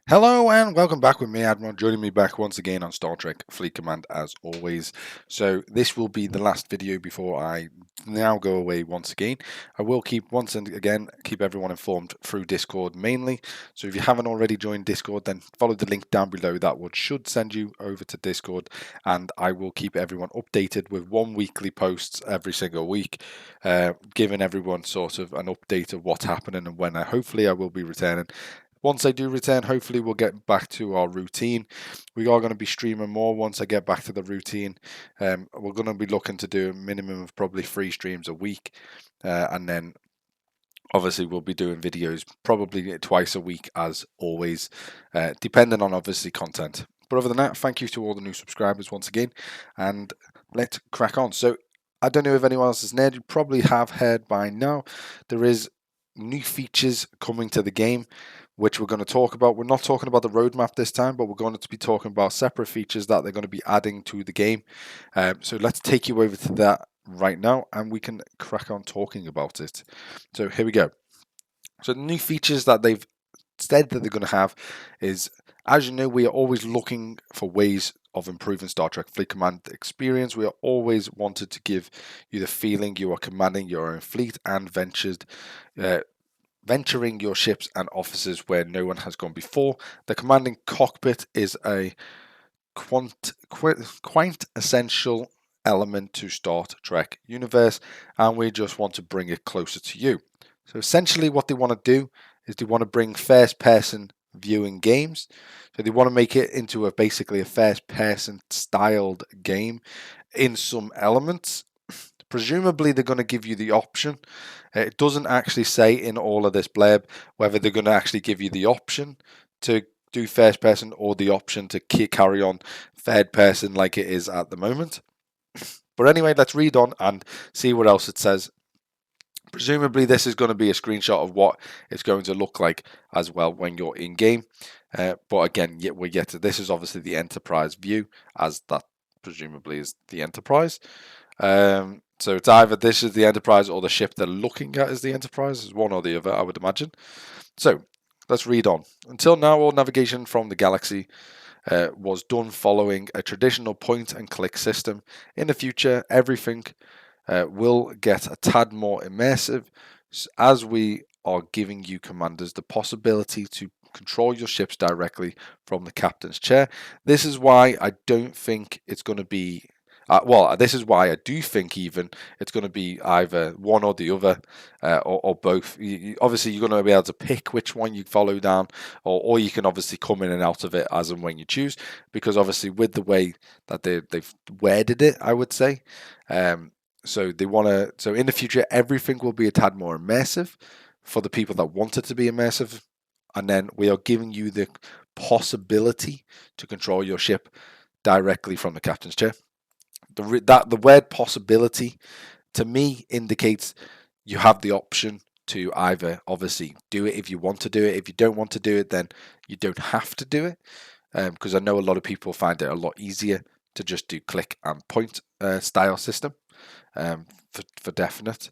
Hello and welcome back with me, Admiral. Joining me back once again on Star Trek Fleet Command as always. So this will be the last video before I now go away once again. I will keep everyone informed through Discord mainly. So if you haven't already joined Discord, then follow the link down below. That should send you over to Discord, and I will keep everyone updated with one weekly posts every single week, giving everyone sort of an update of what's happening and when hopefully I will be returning. Once I do return, hopefully we'll get back to our routine. We are going to be streaming more once I get back to the routine. We're going to be looking to do a minimum of probably 3 streams a week. And then obviously we'll be doing videos probably twice a week as always, depending on obviously content. But other than that, thank you to all the new subscribers once again. And let's crack on. So I don't know if anyone else has heard. You probably have heard by now. There is new features coming to the game, which we're going to talk about. We're not talking about the roadmap this time, but we're going to be talking about separate features that they're going to be adding to the game. So let's take you over to that right now, and we can crack on talking about it. So here we go. So the new features that they've said that they're going to have is, as you know, we are always looking for ways of improving Star Trek Fleet Command experience. We are always wanted to give you the feeling you are commanding your own fleet and venturing your ships and offices where no one has gone before. The commanding cockpit is a quintessential element to Star Trek universe, and we just want to bring it closer to you. So essentially what they want to do is they want to bring first person viewing games. So they want to make it into basically a first person styled game in some elements. Presumably they're going to give you the option. It doesn't actually say in all of this blurb whether they're going to actually give you the option to do first person or the option to carry on third person like it is at the moment. But anyway, let's read on and see what else it says. Presumably this is going to be a screenshot of what it's going to look like as well when you're in game. But again, we're yet to, this is obviously the Enterprise view, as that presumably is the Enterprise. So it's either this is the Enterprise or the ship they're looking at is the Enterprise. It's one or the other, I would imagine. So let's read on. Until now, all navigation from the galaxy was done following a traditional point and click system. In the future, everything will get a tad more immersive as we are giving you commanders the possibility to control your ships directly from the captain's chair. This is why I don't think it's going to be this is why I do think even it's going to be either one or the other, or both. Obviously, you're going to be able to pick which one you follow down, or you can obviously come in and out of it as and when you choose, because obviously with the way that they've worded it, I would say, so they want to. So in the future, everything will be a tad more immersive for the people that want it to be immersive, and then we are giving you the possibility to control your ship directly from the captain's chair. The word possibility to me indicates you have the option to either obviously do it if you want to do it. If you don't want to do it, then you don't have to do it, because I know a lot of people find it a lot easier to just do click and point style system, for definite.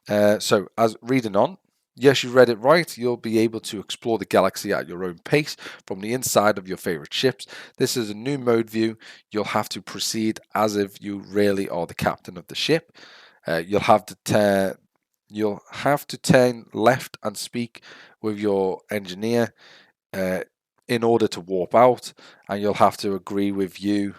So as reading on, yes, you read it right. You'll be able to explore the galaxy at your own pace from the inside of your favorite ships. This is a new mode view. You'll have to proceed as if you really are the captain of the ship. You'll have to turn left and speak with your engineer in order to warp out, and you'll have to agree with you.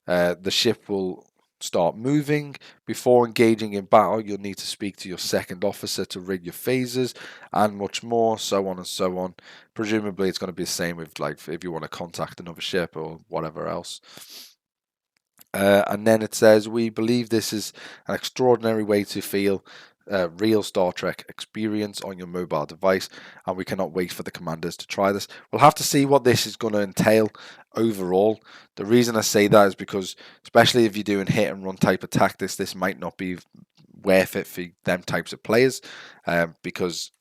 The ship will start moving. Before engaging in battle, you'll need to speak to your second officer to rig your phasers and much more, so on and so on. Presumably it's going to be the same with, like, if you want to contact another ship or whatever else. And then it says, we believe this is an extraordinary way to feel real Star Trek experience on your mobile device, and we cannot wait for the commanders to try this. We'll have to see what this is going to entail overall. The reason I say that is because, especially if you're doing hit and run type of tactics, this might not be worth it for them types of players, because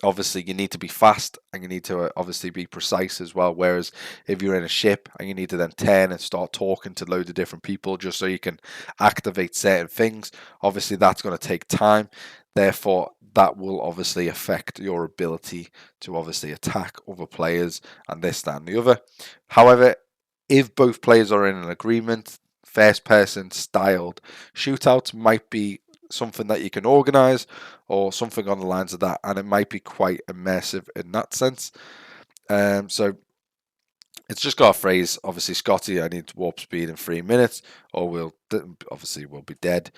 obviously you need to be fast and you need to obviously be precise as well. Whereas if you're in a ship and you need to then turn and start talking to loads of different people just so you can activate certain things, obviously that's going to take time. Therefore, that will obviously affect your ability to obviously attack other players and this, that, and the other. However, if both players are in an agreement, first person styled shootouts might be something that you can organize or something on the lines of that, and it might be quite immersive in that sense. So it's just got a phrase, obviously, Scotty, I need warp speed in 3 minutes, or we'll be dead.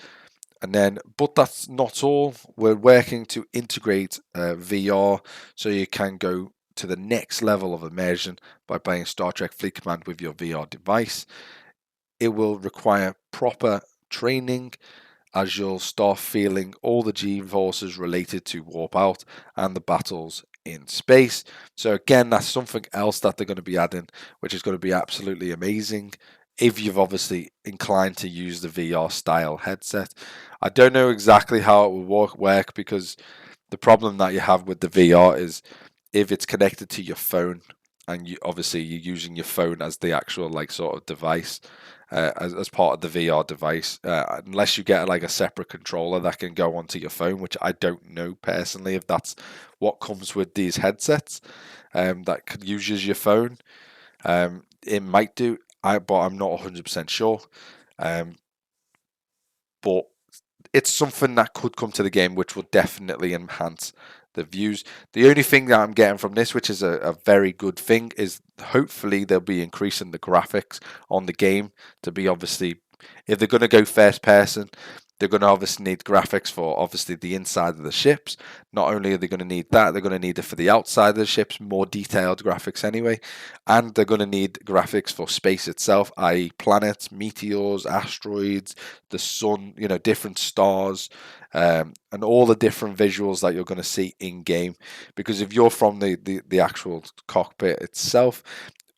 And then, but that's not all. We're working to integrate VR so you can go to the next level of immersion by playing Star Trek Fleet Command with your VR device. It will require proper training, as you'll start feeling all the G-forces related to Warp Out and the battles in space. So again, that's something else that they're going to be adding, which is going to be absolutely amazing if you've obviously inclined to use the VR style headset. I don't know exactly how it will work because the problem that you have with the VR is if it's connected to your phone and you're using your phone as the actual like sort of device, as part of the VR device, unless you get like a separate controller that can go onto your phone, which I don't know personally if that's what comes with these headsets, that uses your phone. It might do, but I'm not 100% sure. But it's something that could come to the game, which will definitely enhance the views. The only thing that I'm getting from this, which is a very good thing, is hopefully they'll be increasing the graphics on the game to be obviously, if they're going to go first person, they're going to obviously need graphics for obviously the inside of the ships. Not only are they going to need that, they're going to need it for the outside of the ships, more detailed graphics anyway. And they're going to need graphics for space itself, i.e. planets, meteors, asteroids, the sun, different stars, and all the different visuals that you're going to see in game. Because if you're from the actual cockpit itself,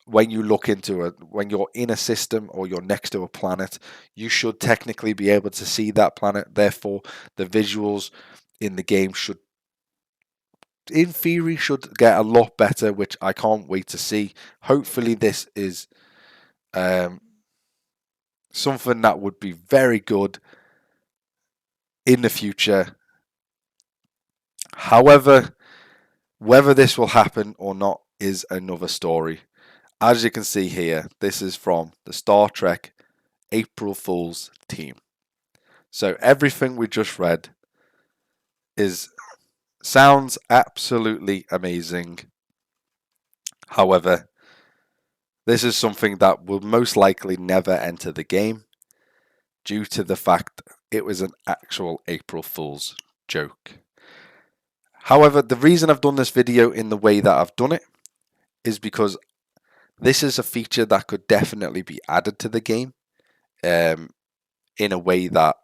when you look into it, when you're in a system or you're next to a planet, you should technically be able to see that planet. Therefore, the visuals in the game should, in theory, should get a lot better, which I can't wait to see. Hopefully, this is something that would be very good in the future. However, whether this will happen or not is another story. As you can see here, this is from the Star Trek April Fool's team. So everything we just read sounds absolutely amazing. However, this is something that will most likely never enter the game due to the fact it was an actual April Fool's joke. However, the reason I've done this video in the way that I've done it is because this is a feature that could definitely be added to the game in a way that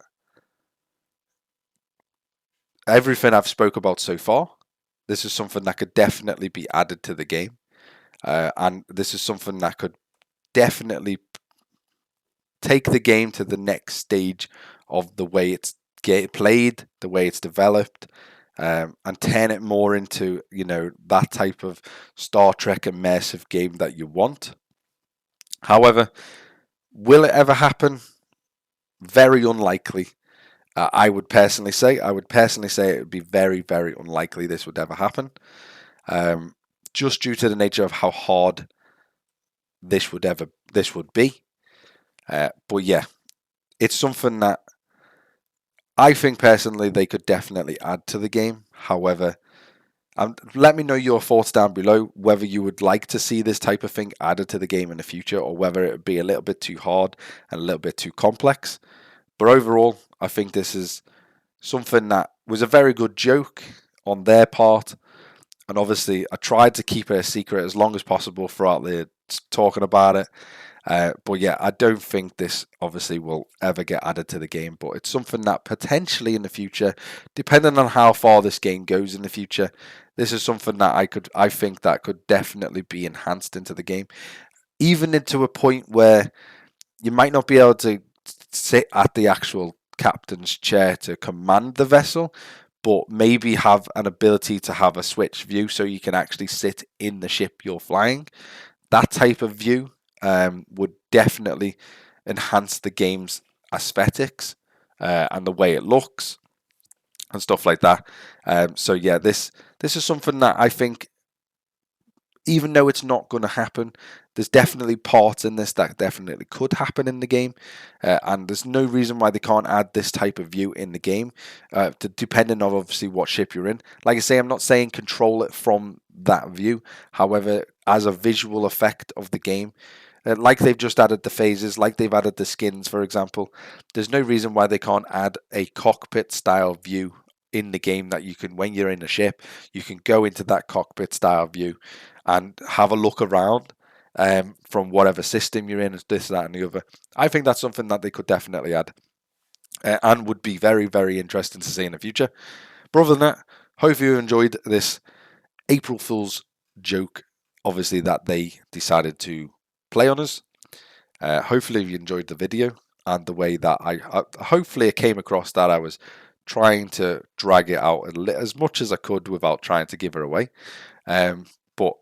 everything I've spoke about so far, this is something that could definitely be added to the game. And this is something that could definitely take the game to the next stage of the way it's played, the way it's developed, and turn it more into, that type of Star Trek immersive game that you want. However, will it ever happen? Very unlikely. I would personally say it would be very, very unlikely this would ever happen. Just due to the nature of how hard this would be. But yeah, it's something that I think personally they could definitely add to the game. However, let me know your thoughts down below, whether you would like to see this type of thing added to the game in the future, or whether it would be a little bit too hard and a little bit too complex. But overall, I think this is something that was a very good joke on their part. And obviously, I tried to keep it a secret as long as possible throughout the talking about it. But yeah, I don't think this obviously will ever get added to the game. But it's something that potentially in the future, depending on how far this game goes in the future, this is something that I think that could definitely be enhanced into the game. Even into a point where you might not be able to sit at the actual captain's chair to command the vessel, but maybe have an ability to have a switch view so you can actually sit in the ship you're flying. That type of view would definitely enhance the game's aesthetics and the way it looks and stuff like that. So yeah, this is something that I think, even though it's not going to happen, there's definitely parts in this that definitely could happen in the game, and there's no reason why they can't add this type of view in the game, depending on obviously what ship you're in. Like I say, I'm not saying control it from that view. However, as a visual effect of the game, like they've just added the phases, like they've added the skins, for example, there's no reason why they can't add a cockpit style view in the game that you can, when you're in a ship, you can go into that cockpit style view and have a look around from whatever system you're in, this, that, and the other. I think that's something that they could definitely add and would be very, very interesting to see in the future. But other than that, hope you enjoyed this April Fool's joke, obviously, that they decided to play on us. Hopefully you enjoyed the video and the way that hopefully it came across that I was trying to drag it out as much as I could without trying to give her away. But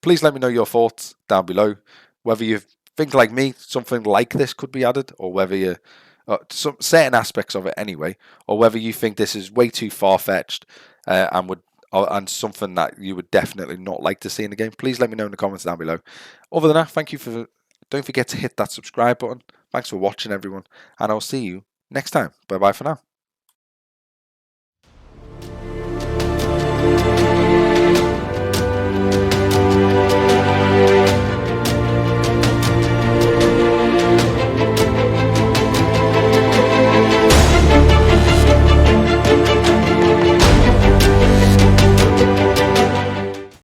please let me know your thoughts down below, whether you think like me something like this could be added, or whether you some certain aspects of it anyway, or whether you think this is way too far-fetched and something that you would definitely not like to see in the game. Please let me know in the comments down below. Other than that, don't forget to hit that subscribe button. Thanks for watching, everyone, and I'll see you next time. Bye bye for now.